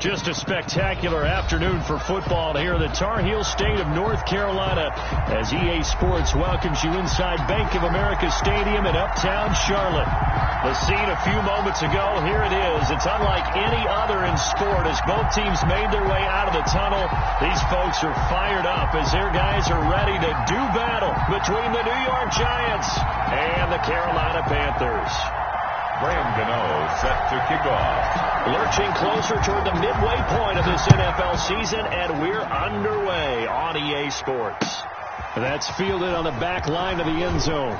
Just a spectacular afternoon for football here in the Tar Heel state of North Carolina as EA Sports welcomes you inside Bank of America Stadium in uptown Charlotte. The scene a few moments ago, here it is. It's unlike any other in sport as both teams made their way out of the tunnel. These folks are fired up as their guys are ready to do battle between the New York Giants and the Carolina Panthers. Graham Gano set to kick off. Lurching closer toward the midway point of this NFL season, and we're underway on EA Sports. That's fielded on the back line of the end zone.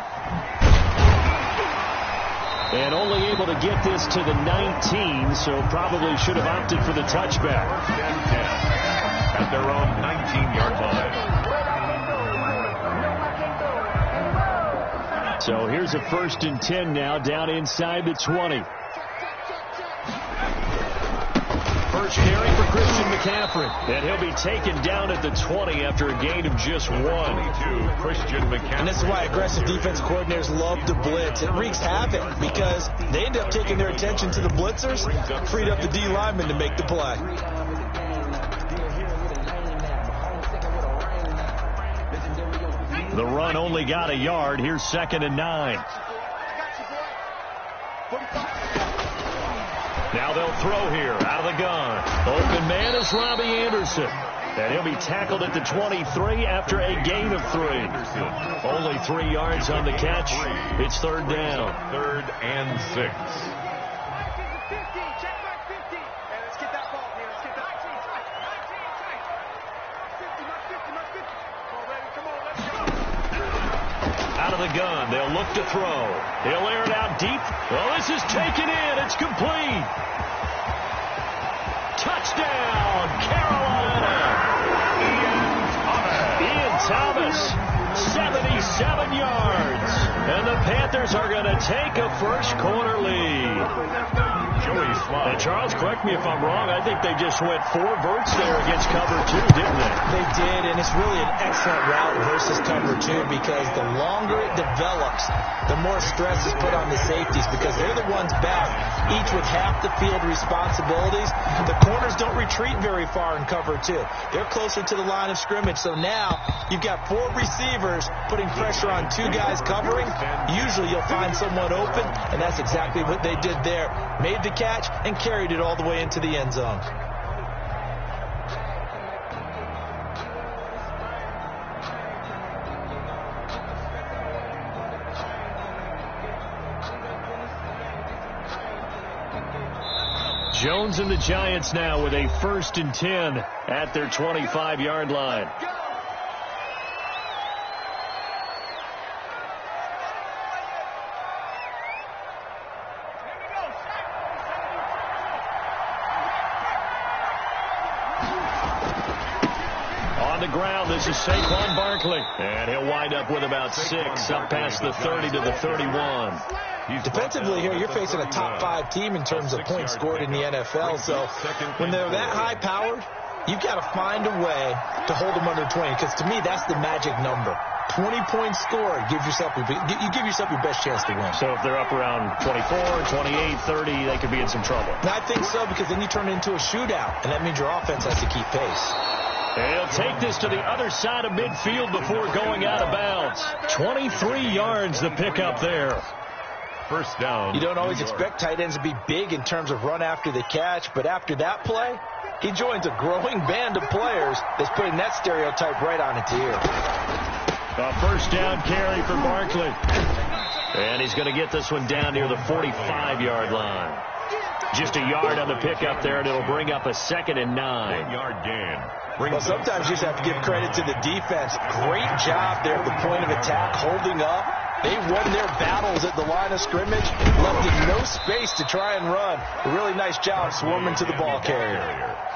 And only able to get this to the 19, so probably should have opted for the touchback. First and 10 at their own 19-yard line. So here's a 1st and 10 now down inside the 20. First carry for Christian McCaffrey. And he'll be taken down at the 20 after a gain of just 1. 22, Christian McCaffrey. And this is why aggressive defense coordinators love to blitz. It wreaks havoc because they end up taking their attention to the blitzers, freed up the D lineman to make the play. The run only got a yard. Here's 2nd and 9. Now they'll throw here out of the gun. Open man is Robbie Anderson. And he'll be tackled at the 23 after a gain of 3. Only 3 yards on the catch. It's 3rd down. 3rd and 6. Out of the gun, they'll look to throw. He'll air it out deep. Well, this is taken in. It's complete. Touchdown, Carolina. Ian Thomas, 77 yards. And the Panthers are going to take a first quarter lead. And Charles, correct me if I'm wrong, I think they just went 4 verts there against cover 2, didn't they? They did, and it's really an excellent route versus cover 2 because the longer it develops, the more stress is put on the safeties because they're the ones back, each with half the field responsibilities. The corners don't retreat very far in cover 2. They're closer to the line of scrimmage, so now you've got 4 receivers putting pressure on 2 guys covering. Usually you'll find someone open, and that's exactly what they did there. Made the catch and carried it all the way into the end zone. Jones and the Giants now with a 1st and 10 at their 25-yard line. Ground. This is Saquon Barkley. And he'll wind up with about 6 up past the 30 to the 31. Defensively here, you're facing a top 5 team in terms of points scored in the NFL. So when they're that high-powered, you've got to find a way to hold them under 20 because to me, that's the magic number. 20 points scored, you give yourself your best chance to win. So if they're up around 24, 28, 30, they could be in some trouble. And I think so because then you turn it into a shootout, and that means your offense has to keep pace. And he'll take this to the other side of midfield before going out of bounds. 23 yards the pickup there. First down. You don't always expect tight ends to be big in terms of run after the catch, but after that play, he joins a growing band of players that's putting that stereotype right on its ear. A first down carry for Barkley. And he's going to get this one down near the 45-yard line. Just a yard on the pickup there, and it'll bring up a 2nd and 9. 1-yard gain. Well, sometimes you just have to give credit to the defense. Great job there at the point of attack, holding up. They won their battles at the line of scrimmage, left in no space to try and run. A really nice job swarming to the ball carrier.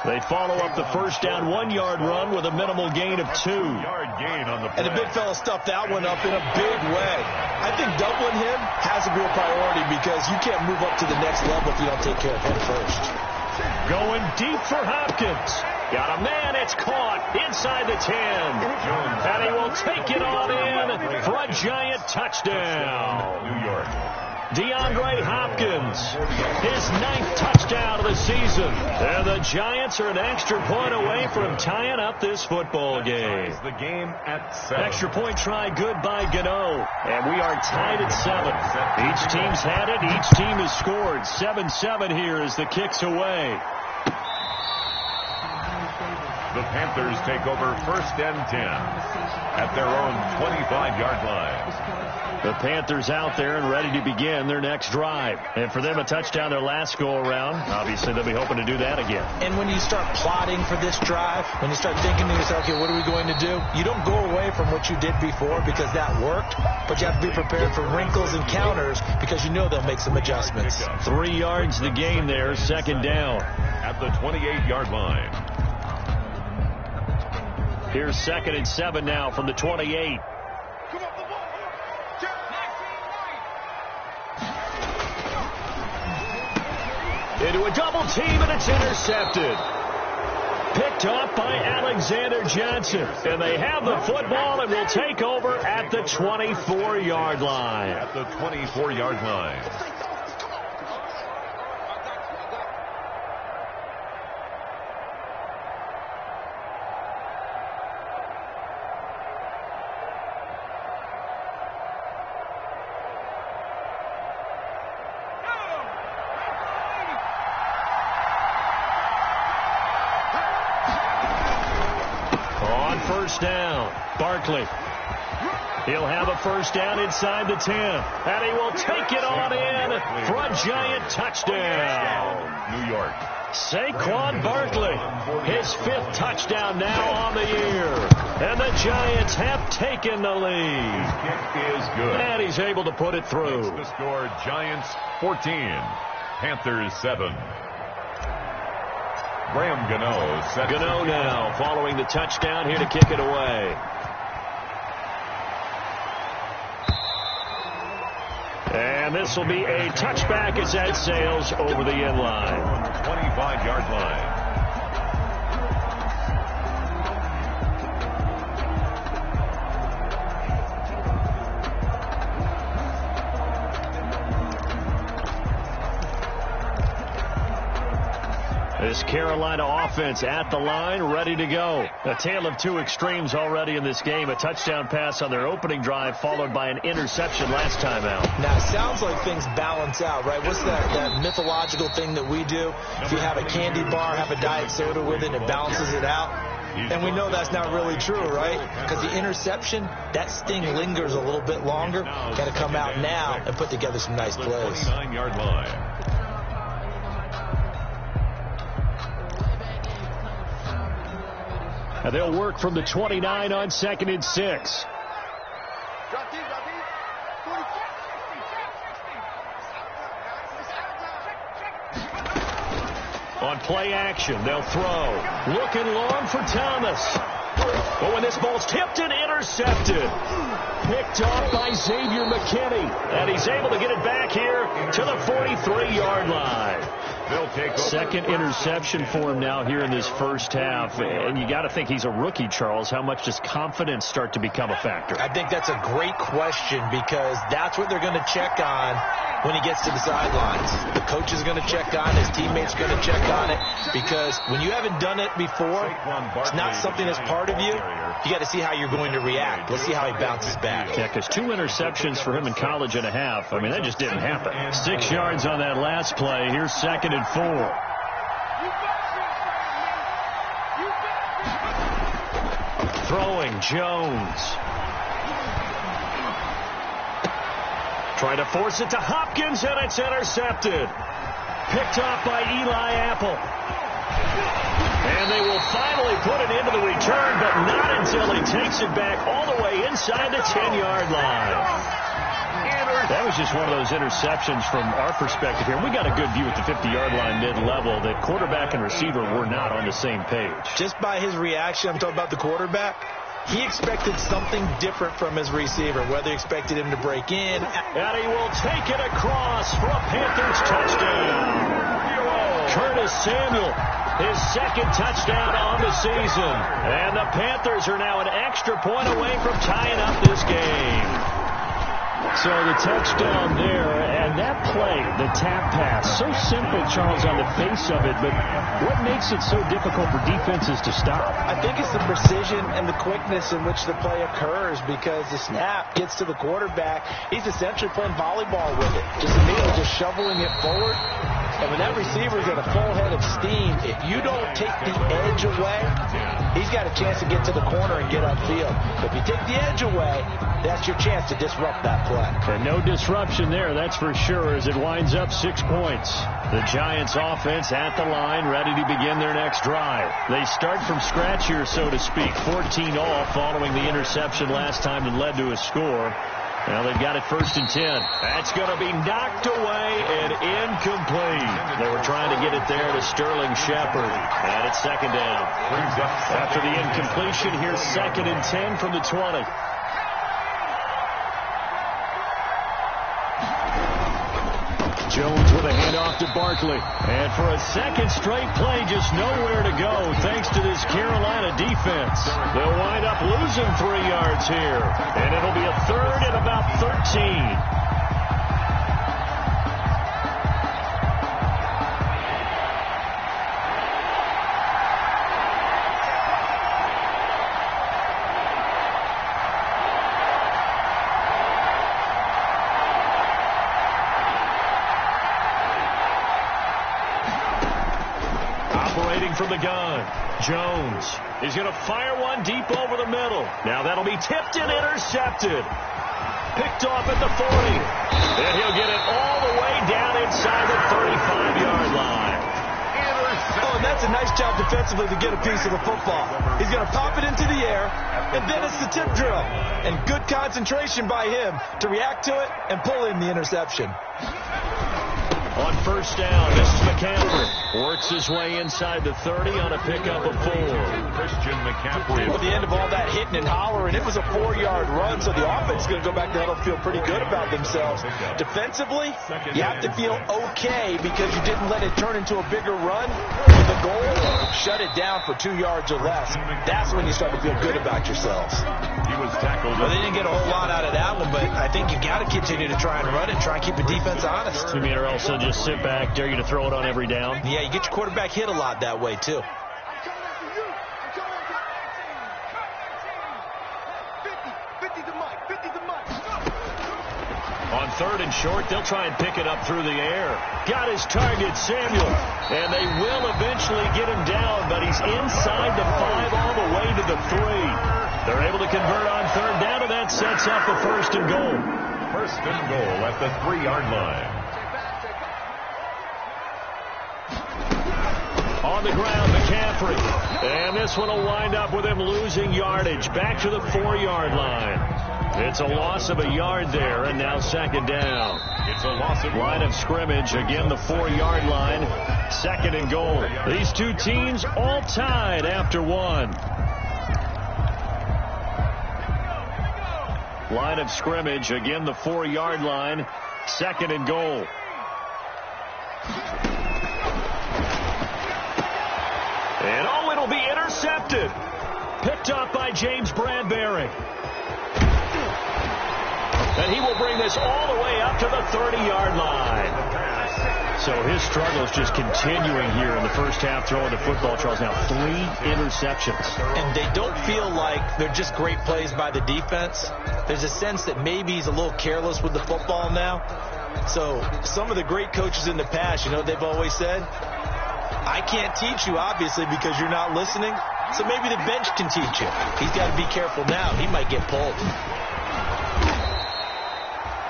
They follow up the first down 1-yard run with a minimal gain of 2. Yard gain on the play. And the big fella stuffed that one up in a big way. I think doubling him has a real priority because you can't move up to the next level if you don't take care of him first. Going deep for Hopkins. Got a man, it's caught inside the 10. And he will take it on in for a Giant touchdown. New York. DeAndre Hopkins, his 9th touchdown of the season. And the Giants are an extra point away from tying up this football game. The game at 7. Extra point try good by Gano. And we are tied at 7. Each team's had it. Each team has scored. 7-7 here as the kick's away. The Panthers take over 1st and 10 at their own 25-yard line. The Panthers out there and ready to begin their next drive. And for them, a touchdown their last go-around. Obviously, they'll be hoping to do that again. And when you start plotting for this drive, when you start thinking to yourself, okay, what are we going to do? You don't go away from what you did before because that worked, but you have to be prepared for wrinkles and counters because you know they'll make some adjustments. 3 yards the gain there, 2nd down. At the 28-yard line. Here's 2nd and 7 now from the 28. Into a double team, and it's intercepted. Picked off by Alexander Johnson. And they have the football and will take over at the 24-yard line. At the 24-yard line. Down. Barkley. He'll have a 1st down inside the 10. And he will take it on in for a Giant touchdown. New York. Saquon Barkley. His 5th touchdown now on the year. And the Giants have taken the lead. Kick is good. And he's able to put it through. The score, Giants 14. Panthers 7. Graham Gano now following the touchdown here to kick it away. And this will be a touchback as that sails over the end line. 25-yard line. This Carolina offense at the line, ready to go. A tale of 2 extremes already in this game. A touchdown pass on their opening drive, followed by an interception last time out. Now, it sounds like things balance out, right? What's that mythological thing that we do? If you have a candy bar, have a diet soda with it, it balances it out. And we know that's not really true, right? Because the interception, that sting lingers a little bit longer. Got to come out now and put together some nice plays. 29-yard line. And they'll work from the 29 on 2nd and 6. On play action, they'll throw. Looking long for Thomas. But when this ball's tipped and intercepted. Picked off by Xavier McKinney. And he's able to get it back here to the 43-yard line. They'll take over. 2nd interception for him now here in this 1st half. And you got to think he's a rookie, Charles. How much does confidence start to become a factor? I think that's a great question because that's what they're going to check on when he gets to the sidelines. The coach is going to check on it. His teammates are going to check on it because when you haven't done it before, it's not something that's part of you. You got to see how you're going to react. Let's see how he bounces back. Yeah, because 2 interceptions for him in college and a half. I mean, that just didn't happen. 6 yards on that last play. Here's 2nd and 4. Throwing Jones. Trying to force it to Hopkins, and it's intercepted. Picked off by Eli Apple. And they will finally put it into the return, but not until he takes it back all the way inside the 10-yard line. That was just one of those interceptions from our perspective here. We got a good view at the 50-yard line mid-level that quarterback and receiver were not on the same page. Just by his reaction, I'm talking about the quarterback, he expected something different from his receiver, whether he expected him to break in. And he will take it across for a Panthers touchdown. Curtis Samuel, his 2nd touchdown on the season. And the Panthers are now an extra point away from tying up this game. So the touchdown there, and that play, the tap pass, so simple, Charles, on the face of it, but what makes it so difficult for defenses to stop? I think it's the precision and the quickness in which the play occurs, because the snap gets to the quarterback. He's essentially playing volleyball with it, just immediately just shoveling it forward. And when that receiver's at a full head of steam, if you don't take the edge away, he's got a chance to get to the corner and get upfield. If you take the edge away, that's your chance to disrupt that play. And no disruption there, that's for sure, as it winds up 6 points. The Giants offense at the line, ready to begin their next drive. They start from scratch here, so to speak, 14 all following the interception last time that led to a score. Now they've got it 1st and 10. That's going to be knocked away and incomplete. They were trying to get it there to Sterling Shepard. And it's 2nd down. After the incompletion, here's 2nd and 10 from the 20. Jones with a handoff to Barkley. And for a second straight play, just nowhere to go thanks to this Carolina defense. They'll wind up losing 3 yards here. And it'll be a 3rd and about 13. From the gun, Jones is going to fire one deep over the middle. Now that'll be tipped and intercepted. Picked off at the 40. And he'll get it all the way down inside the 35-yard line. Oh, and that's a nice job defensively to get a piece of the football. He's going to pop it into the air, and then it's the tip drill. And good concentration by him to react to it and pull in the interception. On 1st down, this is McCaffrey. Works his way inside the 30 on a pickup of 4. Christian McCaffrey. At the end of all that hitting and hollering, it was a 4-yard run, so the offense is going to go back there and feel pretty good about themselves. Defensively, you have to feel okay because you didn't let it turn into a bigger run with a goal. Shut it down for 2 yards or less. That's when you start to feel good about yourselves. He was tackled. Well, they didn't get a whole lot out of that one, but I think you got to continue to try and run it, try and keep the defense honest. You mean, or else they'll just sit back, dare you to throw it on every down? Yeah, you get your quarterback hit a lot that way, too. On 3rd and short, they'll try and pick it up through the air. Got his target, Samuel. And they will eventually get him down, but he's inside the 5 all the way to the 3. They're able to convert on 3rd down, and that sets up the 1st and goal. 1st and goal at the 3-yard line. On the ground, McCaffrey. And this one will wind up with him losing yardage. Back to the 4-yard line. It's a loss of a yard there, and now 2nd down. It's a loss of line of scrimmage. Again, the 4-yard line. 2nd and goal. These two teams all tied after 1. Line of scrimmage. Again, the 4-yard line. 2nd and goal. And oh, it'll be intercepted. Picked up by James Bradbury. And he will bring this all the way up to the 30-yard line. So his struggles just continuing here in the first half throwing the football. Charles, now 3 interceptions. And they don't feel like they're just great plays by the defense. There's a sense that maybe he's a little careless with the football now. So some of the great coaches in the past, you know what they've always said? I can't teach you, obviously, because you're not listening. So maybe the bench can teach you. He's got to be careful now. He might get pulled.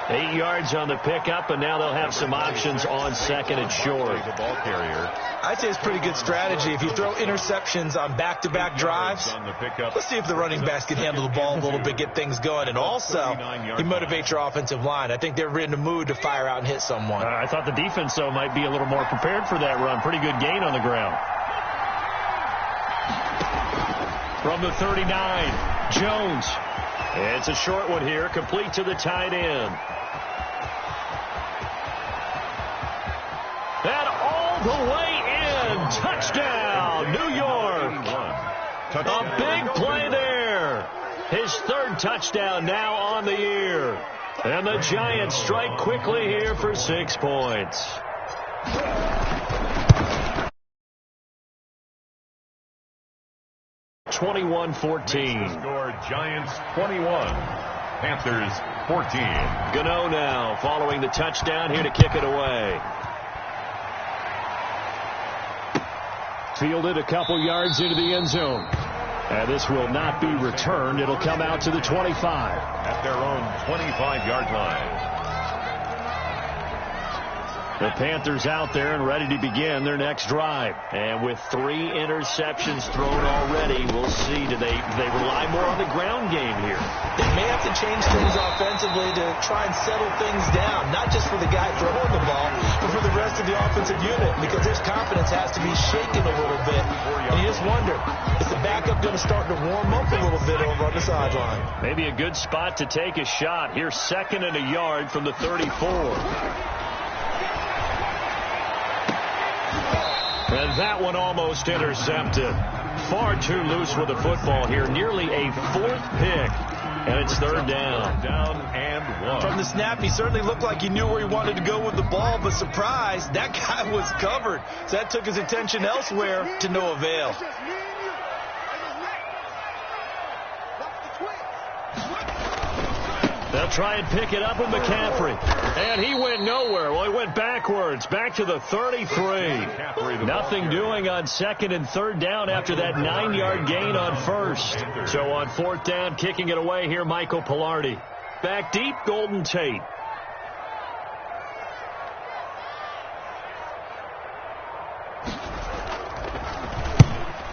8 yards on the pickup, and now they'll have some options on 2nd and short. The ball carrier. I'd say it's pretty good strategy. If you throw interceptions on back-to-back drives, let's see if the running backs can handle the ball a little bit, get things going. And also, you motivate your offensive line. I think they're in the mood to fire out and hit someone. I thought the defense, though, might be a little more prepared for that run. Pretty good gain on the ground. From the 39, Jones. It's a short one here, complete to the tight end. And all the way in. Touchdown, New York. A big play there. His 3rd touchdown now on the year. And the Giants strike quickly here for 6 points. Score Giants 21, Panthers 14. Gano now following the touchdown here to kick it away. Fielded a couple yards into the end zone. And this will not be returned. It'll come out to the 25. At their own 25-yard line. The Panthers out there and ready to begin their next drive. And with 3 interceptions thrown already, we'll see. Do they rely more on the ground game here? They may have to change things offensively to try and settle things down, not just for the guy throwing the ball, but for the rest of the offensive unit, because his confidence has to be shaken a little bit. And you just wonder, is the backup going to start to warm up a little bit over on the sideline? Maybe a good spot to take a shot. Here's 2nd and a yard from the 34. And that one almost intercepted. Far too loose with the football here. Nearly a 4th pick. And it's 3rd down. Down and 1. From the snap, he certainly looked like he knew where he wanted to go with the ball, but surprise, that guy was covered. So that took his attention elsewhere to no avail. They'll try and pick it up with McCaffrey. And he went nowhere. Well, he went backwards, back to the 33. Nothing doing on 2nd and 3rd down after that 9-yard gain on 1st. So on 4th down, kicking it away here, Michael Pilardi. Back deep, Golden Tate.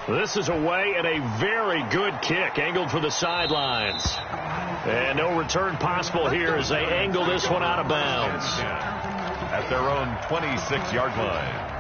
This is away and a very good kick, angled for the sidelines. And no return possible here as they angle this one out of bounds. At their own 26-yard line.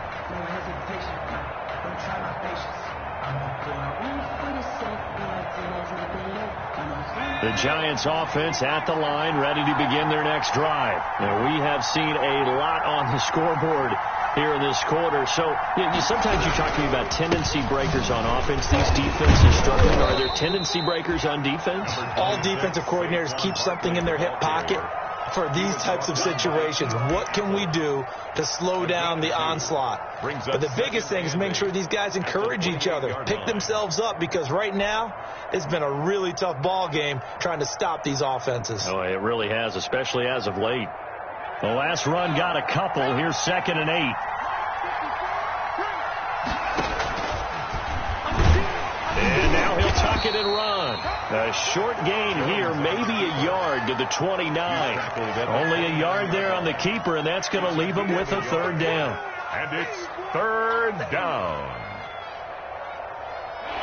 The Giants offense at the line, ready to begin their next drive. Now, we have seen a lot on the scoreboard here in this quarter. So sometimes you talk to me about tendency breakers on offense. These defenses struggling. Are there tendency breakers on defense? All defensive coordinators keep something in their hip pocket for these types of situations. What can we do to slow down the onslaught? But the biggest thing is make sure these guys encourage each other, pick themselves up, because right now it's been a really tough ball game trying to stop these offenses. Oh, it really has, especially as of late. The last run got a couple. Here's 2nd and 8. And now he'll tuck it and run. A short gain here, maybe a yard to the 29. Only a yard there on the keeper, and that's going to leave him with a 3rd down. And it's 3rd down.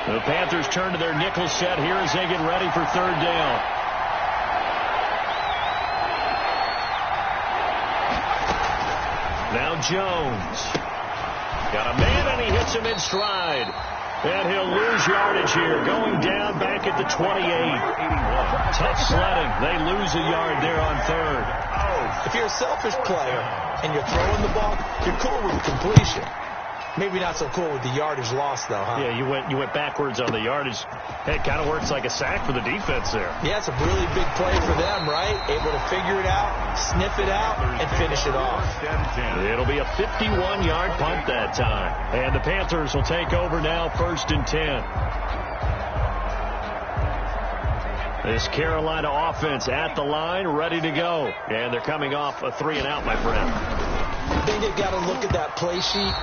The Panthers turn to their nickel set here as they get ready for 3rd down. Now Jones. Got a man, and he hits him in stride. And he'll lose yardage here, going down back at the 28. Tough sledding. They lose a yard there on 3rd. If you're a selfish player and you're throwing the ball, you're cool with the completion. Maybe not so cool with the yardage loss, though, huh? Yeah, you went backwards on the yardage. Hey, it kind of works like a sack for the defense there. Yeah, it's a really big play for them, right? Able to figure it out, sniff it out, and finish it off. It'll be a 51-yard punt that time. And the Panthers will take over now, 1st and 10. This Carolina offense at the line, ready to go. And they're coming off a 3-and-out, my friend. I think they've got to look at that play sheet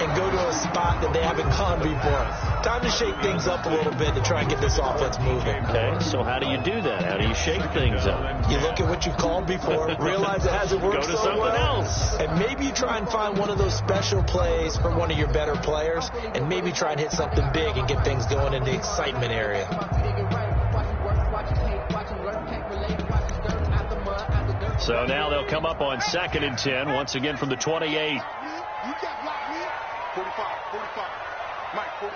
and go to a spot that they haven't gone before. Time to shake things up a little bit to try and get this offense moving. Okay, so how do you do that? How do you shake things up? You look at what you called before, realize it hasn't worked Go to so something well, else. and maybe you try and find one of those special plays from one of your better players, and maybe try and hit something big and get things going in the excitement area. So now they'll come up on 2nd and 10, once again from the 28. 45, Mike, 45.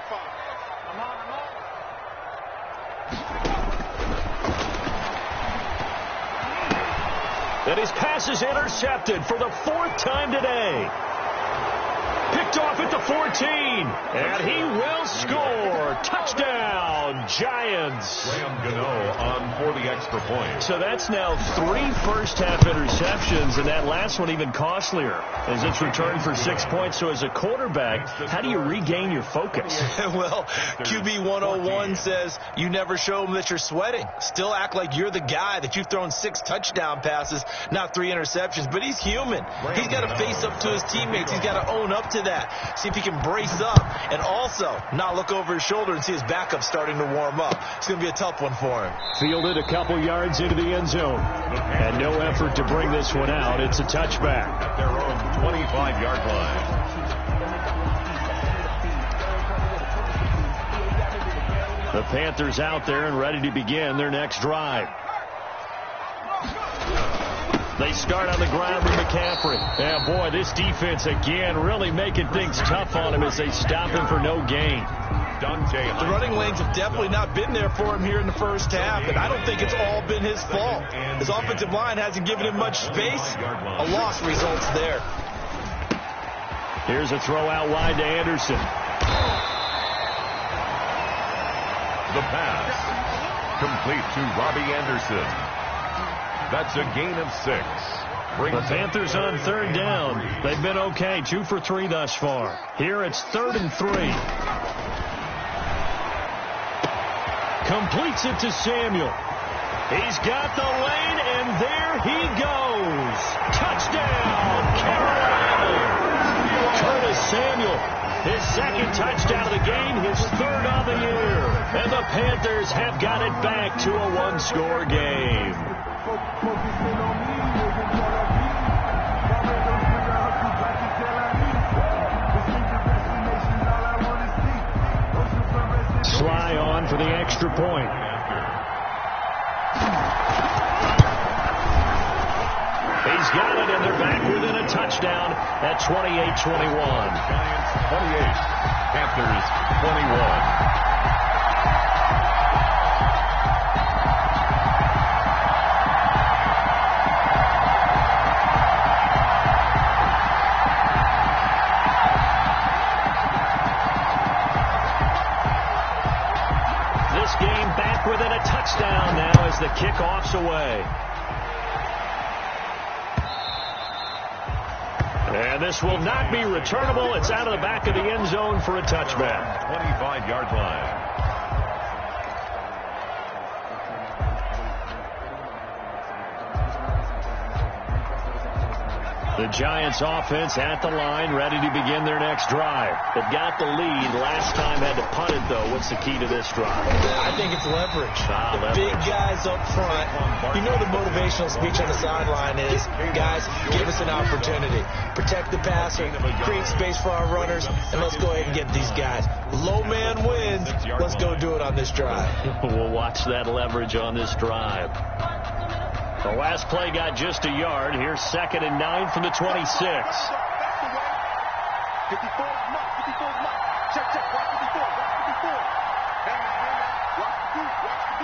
And his pass is intercepted for the 4th time today. Picked Picked off at the 14. And he will score. Touchdown, Giants. Graham Gano on for the extra point. So that's now 3 first-half interceptions, and that last one even costlier as it's returned for 6 points. So as a quarterback, how do you regain your focus? Well, QB 101 says you never show them that you're sweating. Still act like you're the guy, that you've thrown 6 touchdown passes, not 3 interceptions. But he's human. He's got to face up to his teammates. He's got to own up to that. See if he can brace up and also not look over his shoulder and see his backup starting to warm up. It's going to be a tough one for him. Fielded a couple yards into the end zone. And no effort to bring this one out. It's a touchback. At their own 25-yard line. The Panthers out there and ready to begin their next drive. They start on the ground with McCaffrey. Yeah, boy, this defense again really making things tough on him as they stop him for no gain. The running lanes have definitely not been there for him here in the first half, and I don't think it's all been his fault. His offensive line hasn't given him much space. A loss results there. Here's a throw out wide to Anderson. The pass. Complete to Robbie Anderson. That's a gain of 6. The Panthers on 3rd down. They've been okay. 2 for 3 thus far. Here it's 3rd and 3. Completes it to Samuel. He's got the lane, and there he goes. Touchdown, Carolina. Curtis Samuel, his 2nd touchdown of the game, his 3rd on the year. And the Panthers have got it back to a 1-score game. Sly on for the extra point. He's got it, and they're back within a touchdown at 28-21. Giants 28, Panthers 21. Within a touchdown now as the kickoff's away. And this will not be returnable. It's out of the back of the end zone for a touchback. 25-yard line. The Giants offense at the line, ready to begin their next drive. They've got the lead. Last time had to punt it, though. What's the key to this drive? I think it's leverage. Big guys up front. You know the motivational speech on the sideline is, guys, give us an opportunity. Protect the passer, create space for our runners, and let's go ahead and get these guys. Low man wins. Let's go do it on this drive. We'll watch that leverage on this drive. The last play got just a yard. Here's 2nd and 9 from the 26. 54 mark. 54 mark. Check. Watch 54. Hang on. Watch the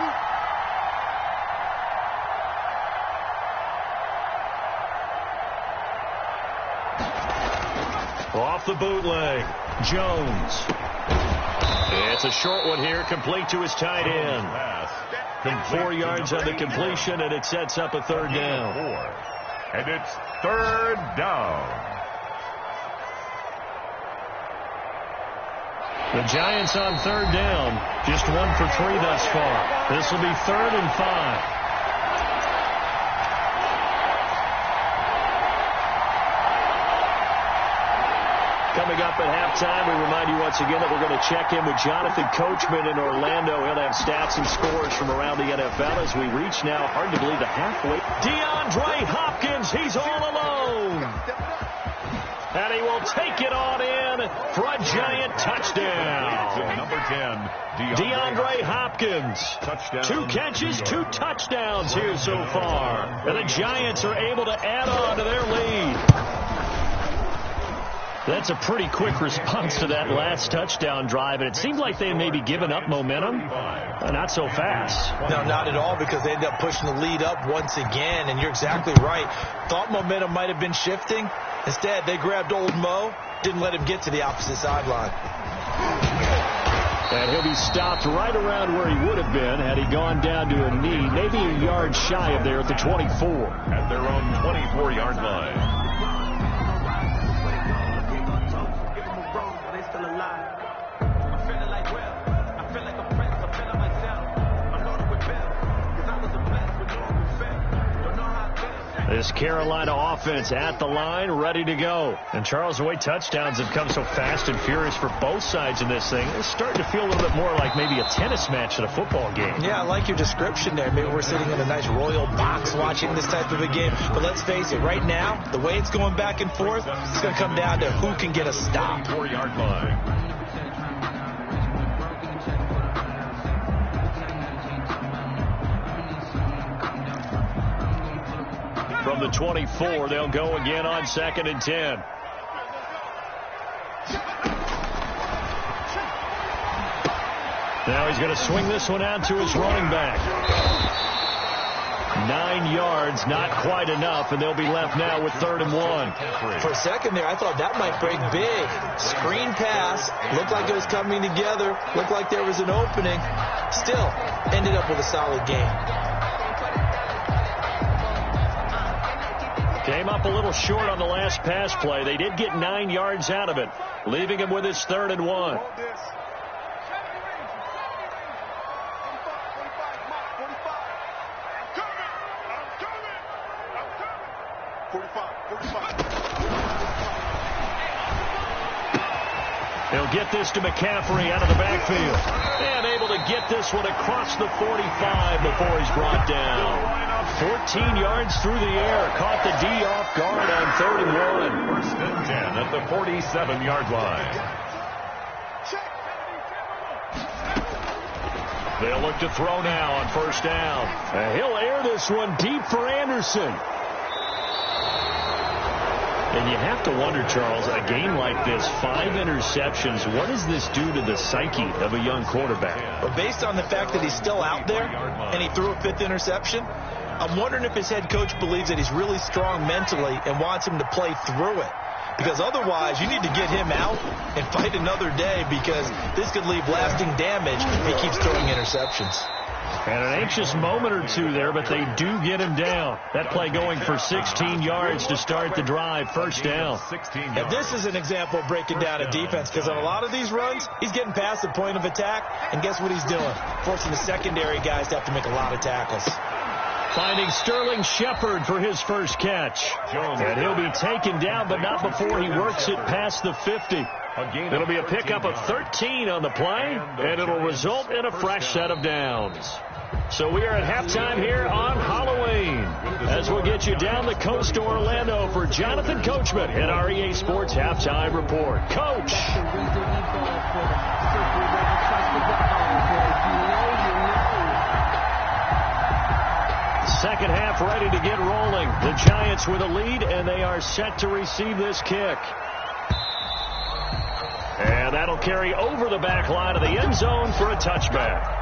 boot. Off the bootleg. Jones. It's a short one here, complete to his tight end. 4 yards on the completion, and it sets up a 3rd down. And it's 3rd down. The Giants on 3rd down. Just 1 for 3 thus far. This will be 3rd and 5. Coming up at halftime, we remind you once again that we're going to check in with Jonathan Coachman in Orlando. He'll have stats and scores from around the NFL as we reach now, hard to believe, the halfway. DeAndre Hopkins, he's all alone. And he will take it on in for a giant touchdown. Number 10, DeAndre Hopkins. Touchdown. 2 catches, 2 touchdowns here so far. And the Giants are able to add on to their lead. That's a pretty quick response to that last touchdown drive, and it seemed like they may be giving up momentum. Not so fast. No, not at all, because they ended up pushing the lead up once again, and you're exactly right. Thought momentum might have been shifting. Instead, they grabbed old Mo, didn't let him get to the opposite sideline. And he'll be stopped right around where he would have been had he gone down to a knee, maybe a yard shy of there at the 24. At their own 24-yard line. This Carolina offense at the line, ready to go. And Charles, the way touchdowns have come so fast and furious for both sides in this thing, it's starting to feel a little bit more like maybe a tennis match than a football game. Yeah, I like your description there. Maybe we're sitting in a nice royal box watching this type of a game. But let's face it, right now, the way it's going back and forth, it's going to come down to who can get a stop. 4-yard line. From the 24, they'll go again on 2nd and 10. Now he's going to swing this one out to his running back. 9 yards, not quite enough, and they'll be left now with 3rd and 1. For a second there, I thought that might break big. Screen pass, looked like it was coming together, looked like there was an opening. Still, ended up with a solid game. Came up a little short on the last pass play. They did get 9 yards out of it, leaving him with his 3rd and 1. He'll get this to McCaffrey out of the backfield. And able to get this one across the 45 before he's brought down. 14 yards through the air. Caught the D off guard on 3rd and 1. 1st and 10 at the 47-yard line. They'll look to throw now on 1st down. And he'll air this one deep for Anderson. And you have to wonder, Charles, a game like this, 5 interceptions, what does this do to the psyche of a young quarterback? Well, based on the fact that he's still out there and he threw a 5th interception, I'm wondering if his head coach believes that he's really strong mentally and wants him to play through it. Because otherwise, you need to get him out and fight another day, because this could leave lasting damage if he keeps throwing interceptions. And an anxious moment or two there, but they do get him down. That play going for 16 yards to start the drive. 1st down. And this is an example of breaking down a defense, because on a lot of these runs, he's getting past the point of attack, and guess what he's doing? Forcing the secondary guys to have to make a lot of tackles. Finding Sterling Shepard for his first catch. And he'll be taken down, but not before he works it past the 50. It'll be a pickup of 13 on the play, and it'll result in a fresh set of downs. So we are at halftime here on Halloween, as we'll get you down the coast to Orlando for Jonathan Coachman at our RiO Sports Halftime Report. Coach! Second half ready to get rolling. The Giants with a lead, and they are set to receive this kick. And that'll carry over the back line of the end zone for a touchback.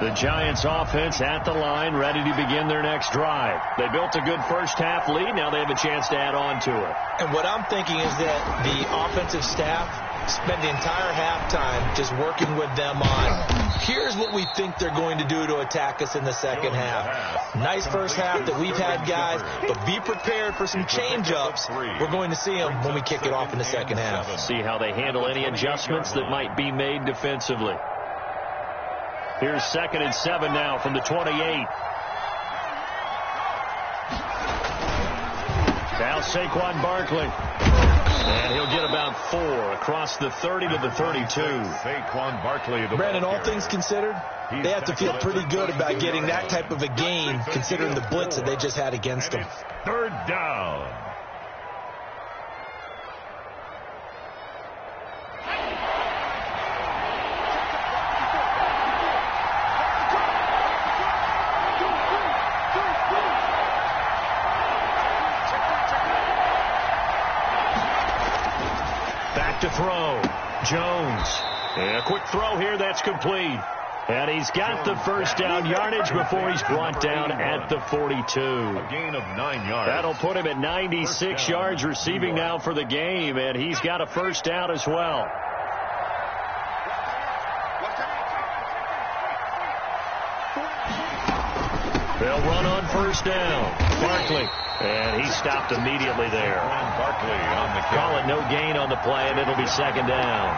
The Giants offense at the line, ready to begin their next drive. They built a good first half lead. Now they have a chance to add on to it. And what I'm thinking is that the offensive staff spent the entire halftime just working with them on, here's what we think they're going to do to attack us in the second half. Nice first half that we've had, guys, but be prepared for some change-ups. We're going to see them when we kick it off in the second half. See how they handle any adjustments that might be made defensively. Here's 2nd and 7 now from the 28. Now Saquon Barkley. And he'll get about 4 across the 30 to the 32. Saquon Barkley. Brandon, all things considered, they have to feel pretty good about getting that type of a gain, considering the blitz that they just had against them. 3rd down. To throw. Jones. And a quick throw here. That's complete. And he's got the first down yardage before he's brought down at the 42. A gain of 9 yards. That'll put him at 96 yards receiving now for the game, and he's got a first down as well. They'll run on first down. Barkley. And he stopped immediately there. Barkley on the call it no gain on the play, and it'll be second down.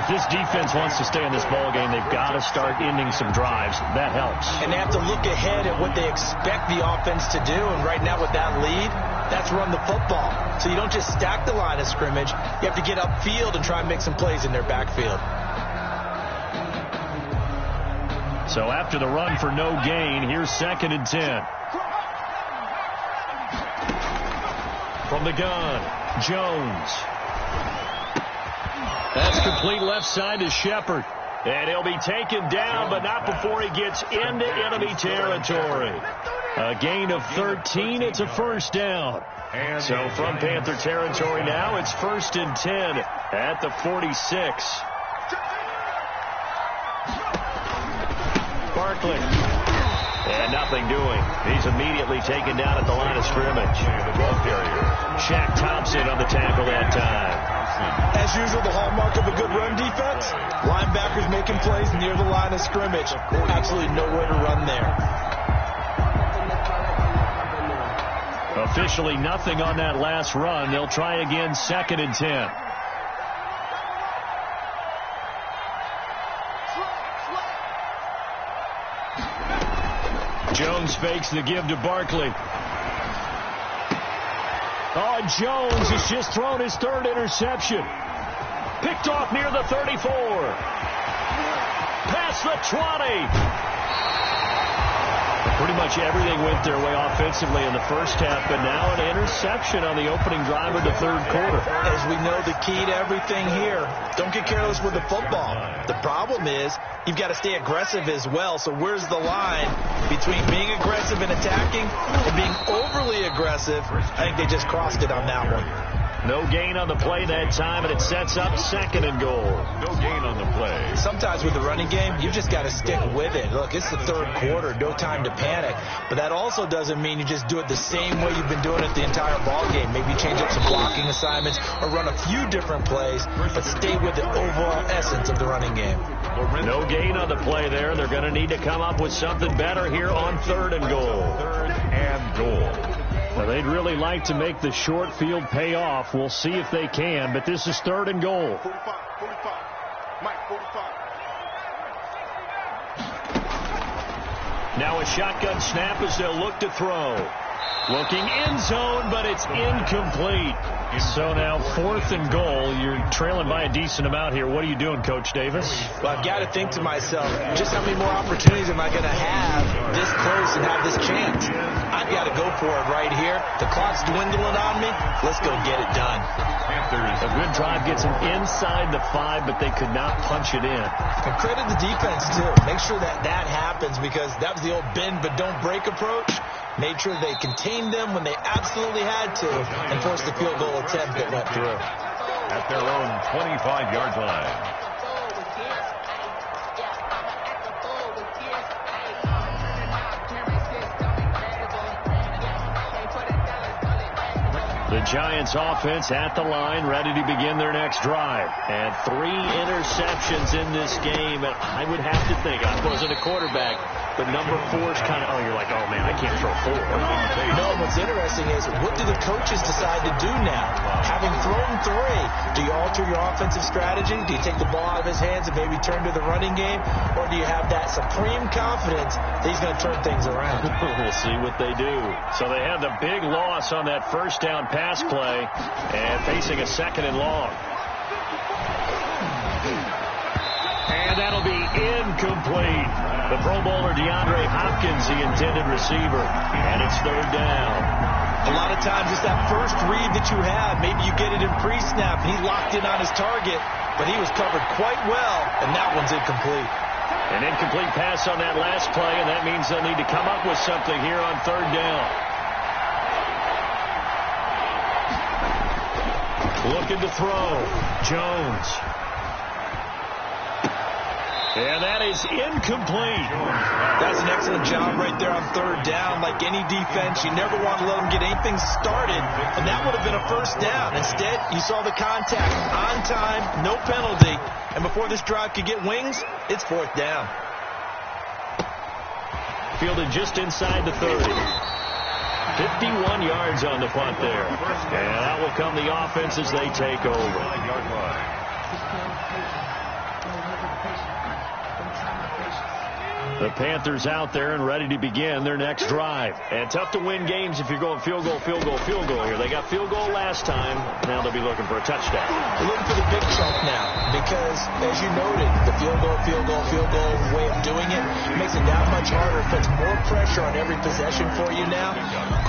If this defense wants to stay in this ball game, they've got to start ending some drives. That helps. And they have to look ahead at what they expect the offense to do. And right now with that lead, that's run the football. So you don't just stack the line of scrimmage. You have to get upfield and try and make some plays in their backfield. So after the run for no gain, here's 2nd and 10. From the gun, Jones. That's complete left side to Shepard. And he'll be taken down, but not before he gets into enemy territory. A gain of 13. It's a first down. So from Panther territory now, it's 1st and 10 at the 46. Barkley. And nothing doing. He's immediately taken down at the line of scrimmage. Shaq Thompson on the tackle that time. As usual, the hallmark of a good run defense, linebackers making plays near the line of scrimmage. Absolutely nowhere to run there. Officially nothing on that last run. They'll try again, 2nd and 10. Jones fakes the give to Barkley. Oh, Jones has just thrown his 3rd interception. Picked off near the 34. Past the 20. Pretty much everything went their way offensively in the first half, but now an interception on the opening drive of the 3rd quarter. As we know, the key to everything here, don't get careless with the football. The problem is you've got to stay aggressive as well. So where's the line between being aggressive and attacking and being overly aggressive? I think they just crossed it on that one. No gain on the play that time, and it sets up 2nd and goal. No gain on the play. Sometimes with the running game, you've just got to stick with it. Look, it's the 3rd quarter, no time to panic. But that also doesn't mean you just do it the same way you've been doing it the entire ball game. Maybe change up some blocking assignments or run a few different plays, but stay with the overall essence of the running game. No gain on the play there. They're going to need to come up with something better here on 3rd and goal. 3rd and goal. Well, they'd really like to make the short field pay off. We'll see if they can, but this is 3rd and goal. 45. Mike, 45. Now a shotgun snap as they'll look to throw. Looking end zone, but it's incomplete. So now 4th and goal. You're trailing by a decent amount here. What are you doing, Coach Davis? Well, I've got to think to myself, just how many more opportunities am I going to have this close and have this chance? I've got to go for it right here. The clock's dwindling on me. Let's go get it done. A good drive gets them inside the 5, but they could not punch it in. And credit the defense, too. Make sure that happens, because that was the old bend but don't break approach. Made sure they contained them when they absolutely had to and forced the field goal attempt that went through. At their own 25-yard line. The Giants offense at the line, ready to begin their next drive. And 3 interceptions in this game. And I would have to think, I wasn't a quarterback, but number 4 is kind of, you're like, oh, man, I can't throw 4. No, what's interesting is, what do the coaches decide to do now? Having thrown 3, do you alter your offensive strategy? Do you take the ball out of his hands and maybe turn to the running game? Or do you have that supreme confidence that he's going to turn things around? We'll see what they do. So they have the big loss on that first down pass play and facing a 2nd and long. And that'll be incomplete. The Pro Bowler DeAndre Hopkins, the intended receiver. And it's 3rd down. A lot of times it's that first read that you have. Maybe you get it in pre-snap and he's locked in on his target, but he was covered quite well, and that one's incomplete. An incomplete pass on that last play, and that means they'll need to come up with something here on 3rd down. Looking to throw. Jones. And that is incomplete. That's an excellent job right there on third down. Like any defense, you never want to let them get anything started, and that would have been a first down. Instead, you saw the contact on time, no penalty, and before this drive could get wings, it's fourth down. Fielded just inside the 30. 51 yards on the punt there. And out will come the offense as they take over. The Panthers out there and ready to begin their next drive. And tough to win games if you're going field goal, field goal, field goal here. They got field goal last time. Now they'll be looking for a touchdown. They're looking for the big chunk now because, as you noted, the field goal, field goal, field goal way of doing it makes it that much harder. It puts more pressure on every possession for you now.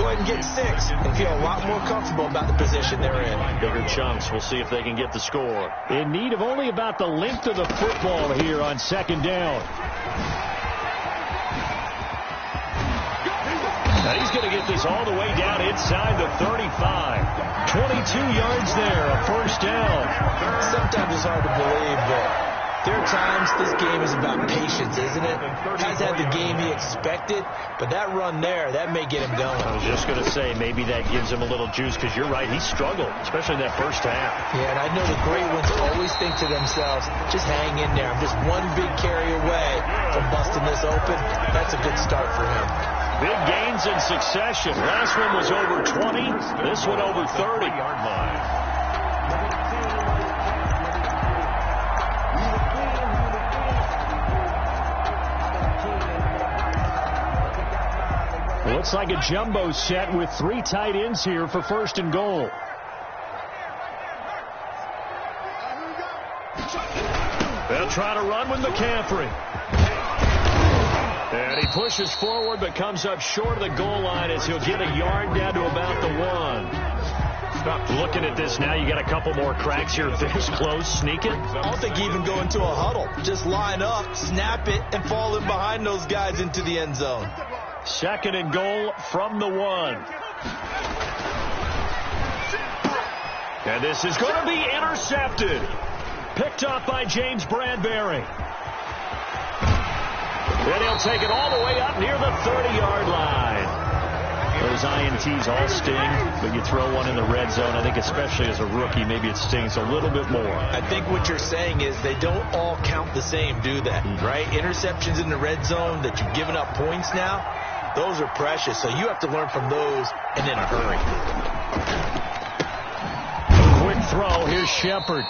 Go ahead and get 6 and feel a lot more comfortable about the position they're in. Bigger chunks. We'll see if they can get the score. In need of only about the length of the football here on second down. Now he's going to get this all the way down inside the 35. 22 yards there, a first down. Sometimes it's hard to believe, but there are times this game is about patience, isn't it? Guys had the game he expected, but that run there, that may get him going. I was just going to say, maybe that gives him a little juice, because you're right, he struggled, especially in that first half. Yeah, and I know the great ones always think to themselves, just hang in there. I'm just one big carry away from busting this open. That's a good start for him. Big gains in succession. Last one was over 20. This one over 30-yard line. Looks like a jumbo set with 3 tight ends here for first and goal. They'll try to run with McCaffrey. And he pushes forward but comes up short of the goal line as he'll get a yard down to about the 1. Stop looking at this now. You got a couple more cracks here. This close, sneak it. I don't think you even go into a huddle. Just line up, snap it, and fall in behind those guys into the end zone. Second and goal from the 1. And this is going to be intercepted. Picked up by James Bradbury. And he'll take it all the way up near the 30-yard line. Those INTs all sting, but you throw one in the red zone. I think especially as a rookie, maybe it stings a little bit more. I think what you're saying is they don't all count the same, do they? Right? Interceptions in the red zone that you've given up points now, those are precious. So you have to learn from those and in a hurry. Quick throw. Here's Shepard.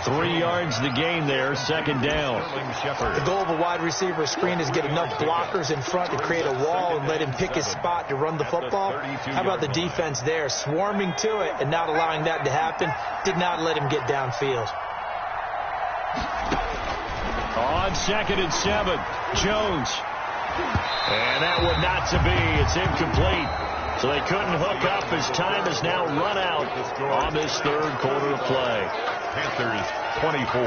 3 yards the gain there, second down. The goal of a wide receiver screen is get enough blockers in front to create a wall and let him pick his spot to run the football. How about the defense there, swarming to it and not allowing that to happen? Did not let him get downfield. On second and 7, Jones. And that one not to be. It's incomplete. So they couldn't hook up as time has now run out on this third quarter of play. Panthers 24.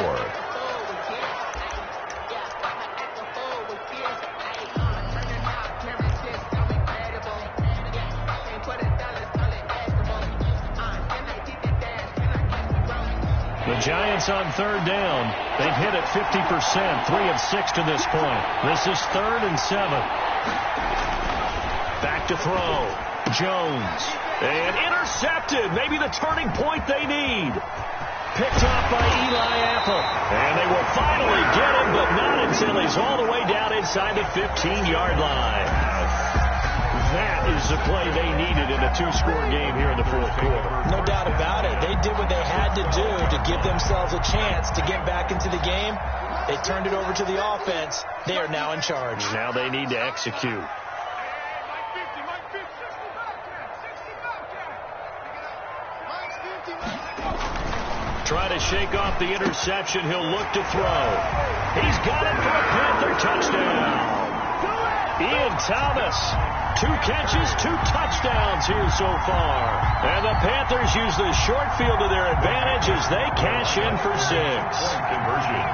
The Giants on third down. They've hit it 50%, 3 of 6 to this point. This is 3rd and 7. Back to throw. Jones. And intercepted. Maybe the turning point they need. Picked off by Eli Apple. And they will finally get him, but not until he's all the way down inside the 15-yard line. That is the play they needed in a 2-score game here in the fourth quarter. No doubt about it. They did what they had to do to give themselves a chance to get back into the game. They turned it over to the offense. They are now in charge. Now they need to execute. Try to shake off the interception. He'll look to throw. He's got it for a Panther touchdown. Ian Thomas, 2 catches, 2 touchdowns here so far. And the Panthers use the short field to their advantage as they cash in for 6. Conversion.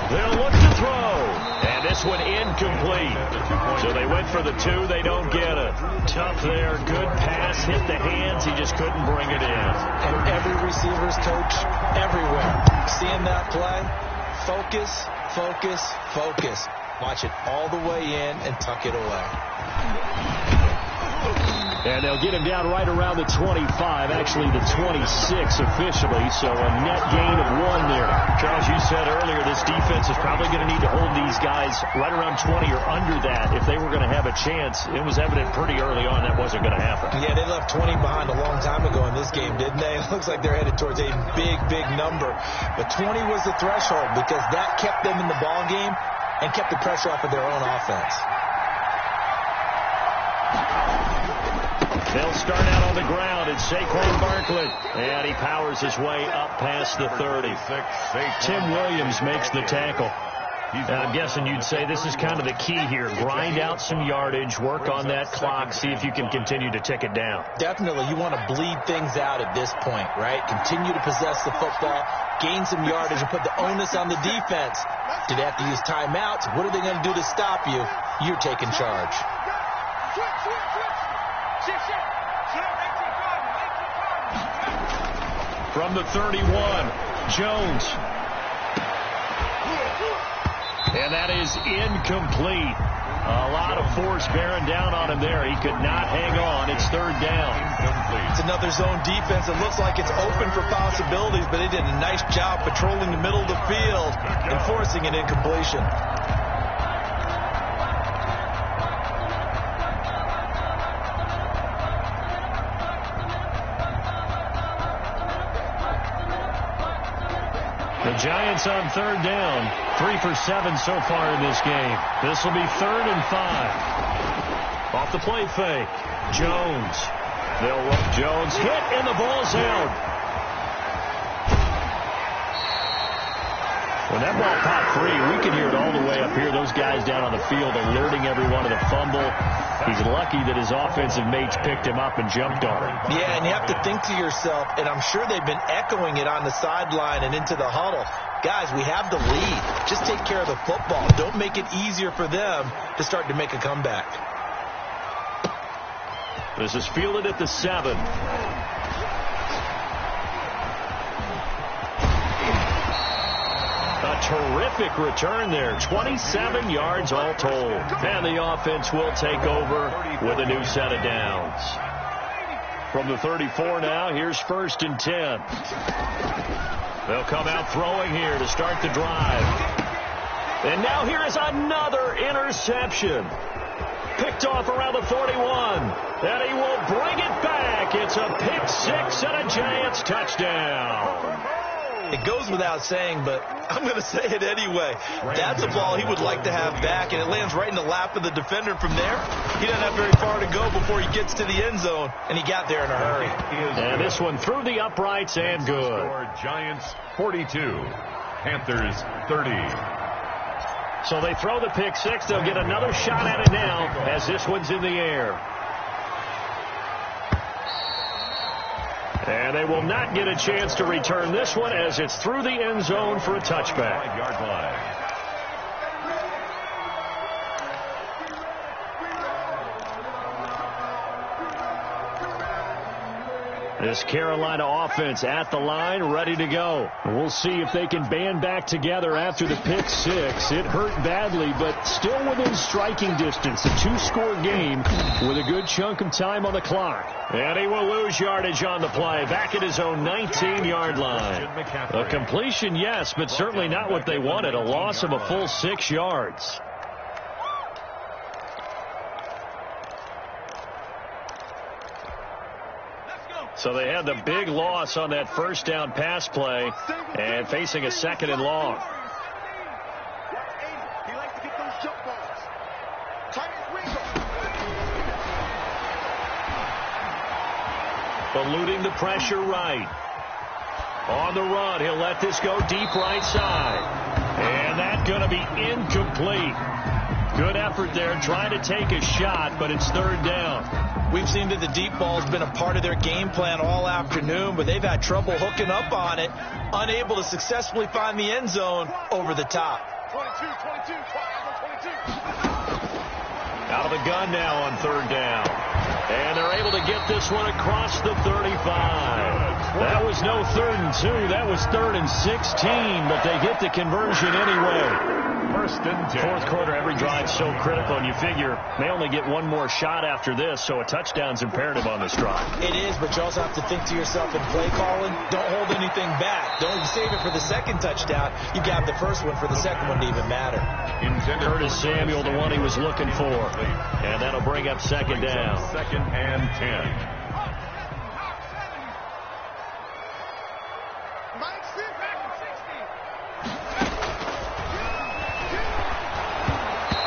They'll look to throw. And this one incomplete. So they went for the 2. They don't get it. Tough there. Good pass. Hit the hands. He just couldn't bring it in. And every receiver's coach everywhere. Seeing that play, focus, focus, focus. Watch it all the way in and tuck it away. And they'll get him down right around the 25, actually the 26 officially, so a net gain of 1 there. Charles, you said earlier this defense is probably going to need to hold these guys right around 20 or under that if they were going to have a chance. It was evident pretty early on that wasn't going to happen. Yeah, they left 20 behind a long time ago in this game, didn't they? It looks like they're headed towards a big, big number. But 20 was the threshold because that kept them in the ball game and kept the pressure off of their own offense. They'll start out on the ground. It's Saquon Barkley. And he powers his way up past the 30. Tim Williams makes the tackle. And I'm guessing you'd say this is kind of the key here. Grind out some yardage, work on that clock, see if you can continue to tick it down. Definitely. You want to bleed things out at this point, right? Continue to possess the football, gain some yardage, and put the onus on the defense. Do they have to use timeouts? What are they going to do to stop you? You're taking charge. From the 31, Jones. And that is incomplete. A lot of force bearing down on him there. He could not hang on. It's 3rd down. It's another zone defense. It looks like it's open for possibilities, but they did a nice job patrolling the middle of the field and forcing an incompletion. The Giants on 3rd down. 3 for 7 so far in this game. This will be 3rd and 5. Off the play fake. Jones. They'll run. Jones hit and the ball's out. When that ball popped free, we can hear it all the way up here. Those guys down on the field alerting everyone of the fumble. He's lucky that his offensive mates picked him up and jumped on him. Yeah, and you have to think to yourself, and I'm sure they've been echoing it on the sideline and into the huddle. Guys, we have the lead. Just take care of the football. Don't make it easier for them to start to make a comeback. This is fielded at the 7. A terrific return there. 27 yards all told. And the offense will take over with a new set of downs. From the 34 now, here's 1st and 10. They'll come out throwing here to start the drive. And now here is another interception. Picked off around the 41. And he will bring it back. It's a pick 6 and a Giants touchdown. It goes without saying, but I'm going to say it anyway. That's a ball he would like to have back, and it lands right in the lap of the defender from there. He doesn't have very far to go before he gets to the end zone, and he got there in a hurry. And this one through the uprights and good. Giants 42, Panthers 30. So they throw the pick 6. They'll get another shot at it now as this one's in the air. And they will not get a chance to return this one as it's through the end zone for a touchback. 5-yard line. This Carolina offense at the line, ready to go. We'll see if they can band back together after the pick 6. It hurt badly, but still within striking distance. A 2-score game with a good chunk of time on the clock. And he will lose yardage on the play, back at his own 19-yard line. A completion, yes, but certainly not what they wanted. A loss of a full 6 yards. So they had the big loss on that first down pass play and facing a 2nd and long. He likes to get those jump balls. Eluding the pressure right. On the run, he'll let this go deep right side. And that's going to be incomplete. Good effort there, trying to take a shot, but it's 3rd down. We've seen that the deep ball's been a part of their game plan all afternoon, but they've had trouble hooking up on it, unable to successfully find the end zone over the top. 22, 22. Out of the gun now on third down. And they're able to get this one across the 35. That was no 3rd and 2. That was 3rd and 16, but they get the conversion anyway. First and 10. Fourth quarter, every drive's so critical, and you figure they only get one more shot after this, so a touchdown's imperative on this drive. It is, but you also have to think to yourself in play calling, don't hold anything back. Don't save it for the second touchdown. You got the first one for the second one to even matter. Curtis Samuel, the one he was looking for. And that'll bring up second down. Second and 10.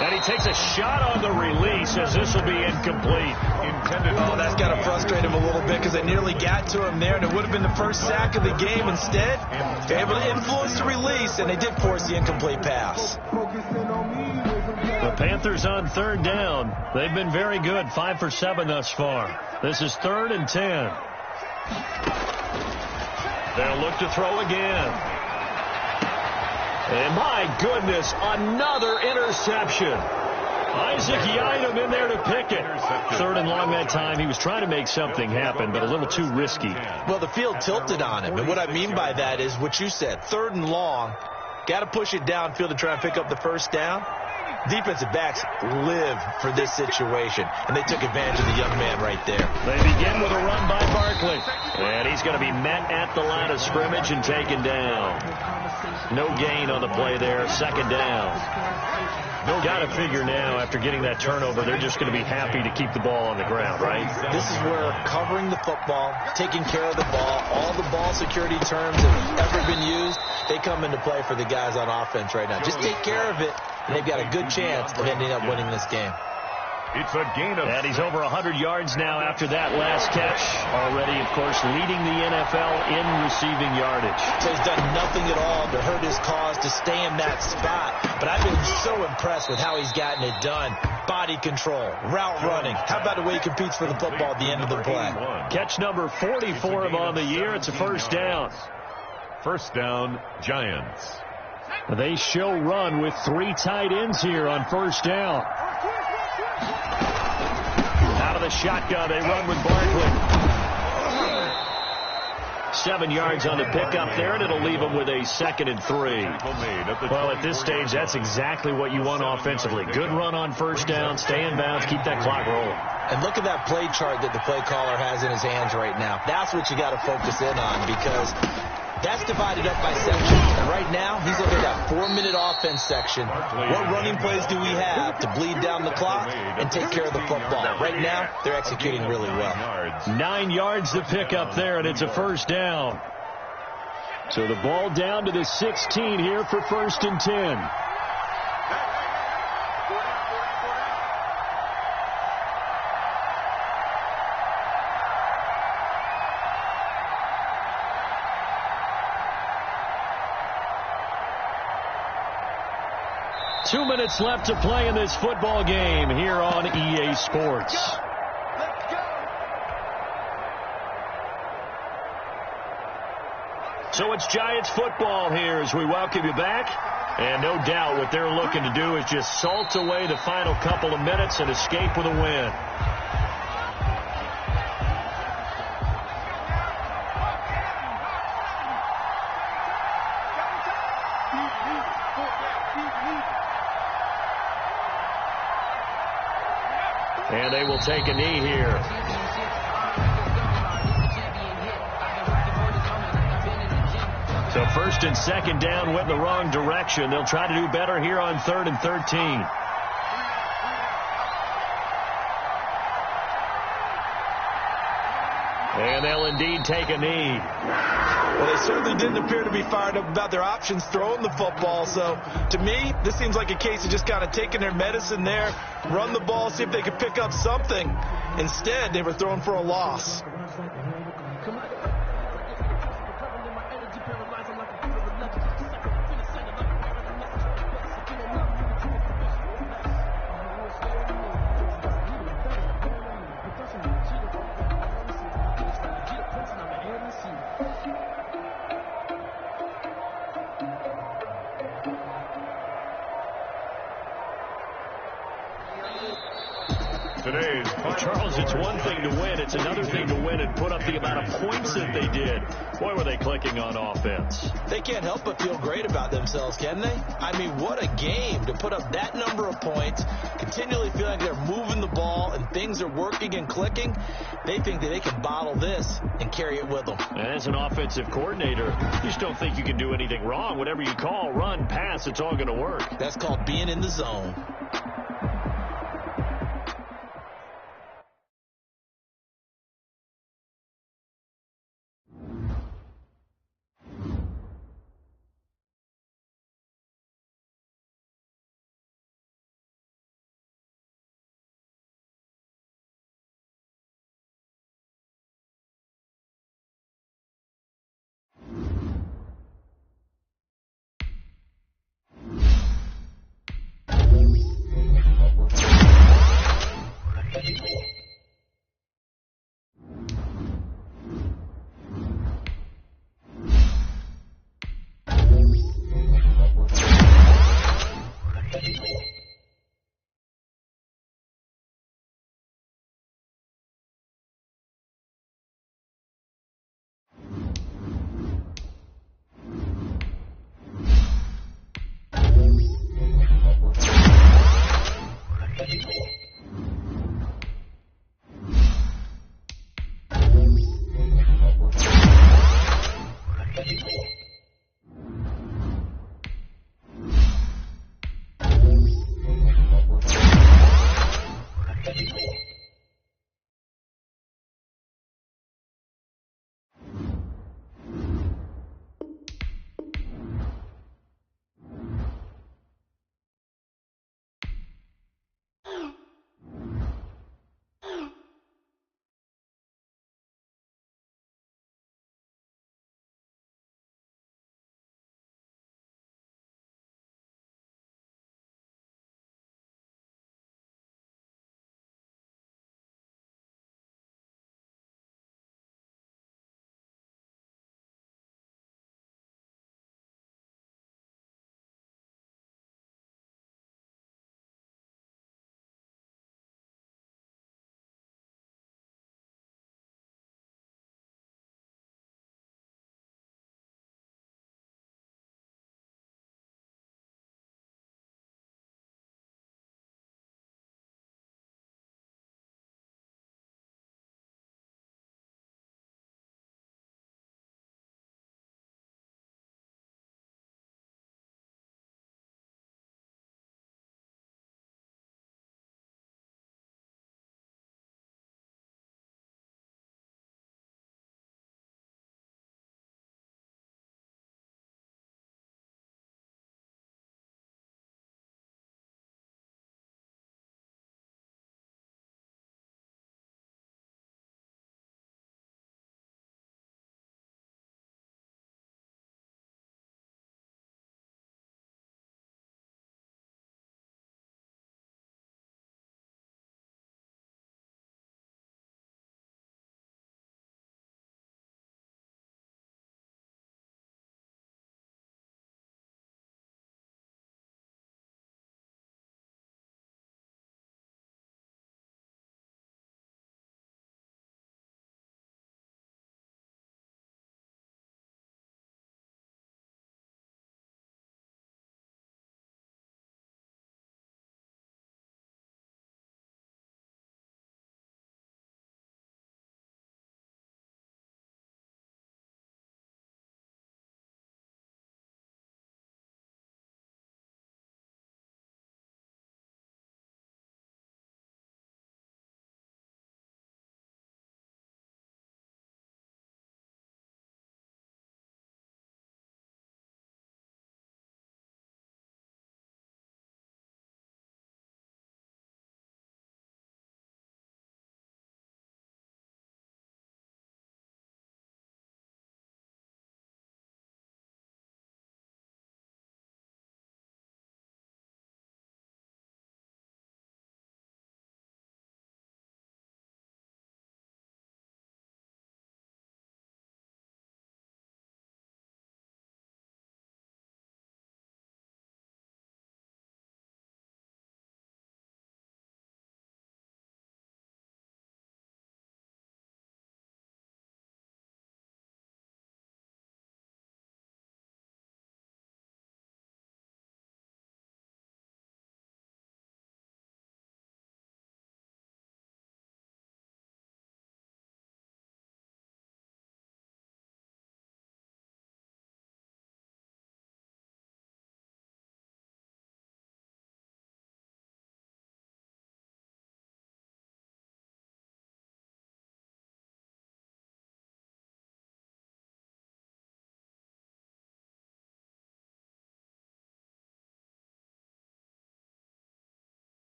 And he takes a shot on the release as this will be incomplete. Oh, that's got to frustrate him a little bit because they nearly got to him there, and it would have been the first sack of the game. Instead, they're able to influence the release, and they did force the incomplete pass. The Panthers on third down. They've been very good, 5 for 7 thus far. This is 3rd and 10. They'll look to throw again. And my goodness, another interception. Isaac Yiadom in there to pick it. 3rd and long that time. He was trying to make something happen, but a little too risky. Well, the field tilted on him, and what I mean by that is what you said. 3rd and long, got to push it downfield to try and pick up the first down. Defensive backs live for this situation, and they took advantage of the young man right there. They begin with a run by Barkley, and he's going to be met at the line of scrimmage and taken down. No gain on the play there, second down. Got to figure now, after getting that turnover, they're just going to be happy to keep the ball on the ground, right? This is where covering the football, taking care of the ball, all the ball security terms that have ever been used, they come into play for the guys on offense right now. Just take care of it, and they've got a good chance of ending up winning this game. It's a gain of... And he's over 100 yards now after that last catch. Already, of course, leading the NFL in receiving yardage. So he's done nothing at all to hurt his cause to stay in that spot. But I've been so impressed with how he's gotten it done. Body control, route running. How about the way he competes for the football at the end of the play? Catch number 44 of on the year. It's a first down. First down, Giants. They show run with 3 tight ends here on first down. Out of the shotgun, they run with Barkley. 7 yards on the pickup there, and it'll leave them with a 2nd and 3. Well, at this stage, that's exactly what you want offensively. Good run on first down, stay in bounds, keep that clock rolling. And look at that play chart that the play caller has in his hands right now. That's what you got to focus in on, because that's divided up by section. And right now, he's looking at that 4-minute offense section. What running plays do we have to bleed down the clock and take care of the football? Right now, they're executing really well. 9 yards to pick up there, and it's a first down. So the ball down to the 16 here for 1st and 10. Two minutes left to play in this football game here on EA Sports. So it's Giants football here as we welcome you back. And no doubt what they're looking to do is just salt away the final couple of minutes and escape with a win. And they will take a knee here. So 1st and 2nd down went in the wrong direction. They'll try to do better here on 3rd and 13. And they'll indeed take a knee. Well, they certainly didn't appear to be fired up about their options throwing the football. So, to me, this seems like a case of just kind of taking their medicine there, run the ball, see if they could pick up something. Instead, they were throwing for a loss. today's Charles, it's one thing to win. It's another thing to win and put up the amount of points that they did. Boy, were they clicking on offense. They can't help but feel great about themselves, can they? I mean, what a game to put up that number of points, continually feeling like they're moving the ball and things are working and clicking. They think that they can bottle this and carry it with them. And as an offensive coordinator, you just don't think you can do anything wrong. Whatever you call, run, pass, it's all going to work. That's called being in the zone.